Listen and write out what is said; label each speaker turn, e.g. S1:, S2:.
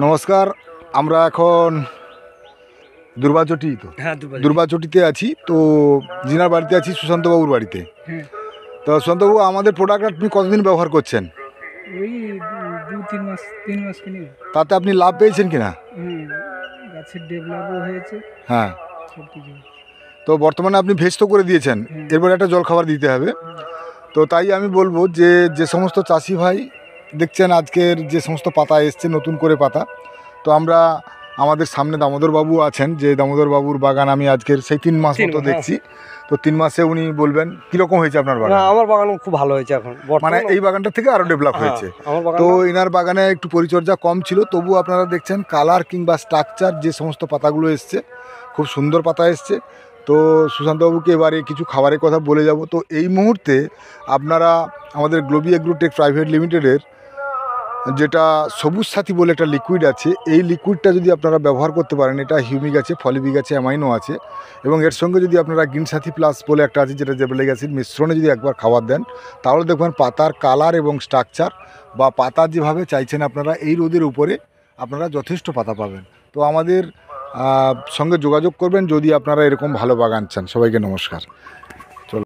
S1: নমস্কার, আমরা এখন দুর্বাচটি তো দুর্বাচটিতে আছি। তো জিনার বাড়িতে আছি, সুশান্তবাবুর বাড়িতে। তো সুশান্তবাবু, আমাদের প্রোডাক্ট আপনি কতদিন ব্যবহার করছেন?
S2: ওই 3 মাস কিনে।
S1: তাতে আপনি লাভ পেয়েছেন কিনা?
S2: গাছের ডেভেলপও হয়েছে।
S1: হ্যাঁ,
S2: সব কিছু।
S1: তো বর্তমানে আপনি ভেস্ত করে দিয়েছেন, এরপর একটা জলখাবার দিতে হবে। তো তাই আমি বলবো যে যে সমস্ত চাষি ভাই দেখছেন আজকের যে সমস্ত পাতা এসছে, নতুন করে পাতা, তো আমরা আমাদের সামনে দামোদরবাবু আছেন, যে দামোদরবাবুর বাগান আমি আজকের সেই 3 মাস মতো দেখছি। তো 3 মাসে উনি বলবেন কীরকম হয়েছে আপনার বাগান।
S3: আমার বাগান খুব ভালো হয়েছে এখন,
S1: মানে এই বাগানটা থেকে আরও ডেভেলপ হয়েছে। তো এনার বাগানে একটু পরিচর্যা কম ছিল, তবু আপনারা দেখছেন কালার কিংবা স্ট্রাকচার যে সমস্ত পাতাগুলো এসছে, খুব সুন্দর পাতা এসছে। তো সুশান্তবাবুকে এবারে কিছু খাবারের কথা বলে যাব। তো এই মুহূর্তে আপনারা আমাদের গ্লোবি এগ্রোটেক প্রাইভেট লিমিটেডের যেটা সবুজ সাথী বলে একটা লিকুইড আছে, এই লিকুইডটা যদি আপনারা ব্যবহার করতে পারেন, এটা হিউমিক আছে, ফলিবিক আছে, অ্যামাইনো আছে, এবং এর সঙ্গে যদি আপনারা গ্রিন সাথী প্লাস বলে একটা আছে যেটা জেবেলিক অ্যাসিড মিশ্রণে যদি একবার খাবার দেন, তাহলে দেখবেন পাতার কালার এবং স্ট্রাকচার বা পাতা যেভাবে চাইছেন আপনারা এই রোদের উপরে আপনারা যথেষ্ট পাতা পাবেন। তো আমাদের সঙ্গে যোগাযোগ করবেন যদি আপনারা এরকম ভালো বাগান চান। সবাইকে নমস্কার।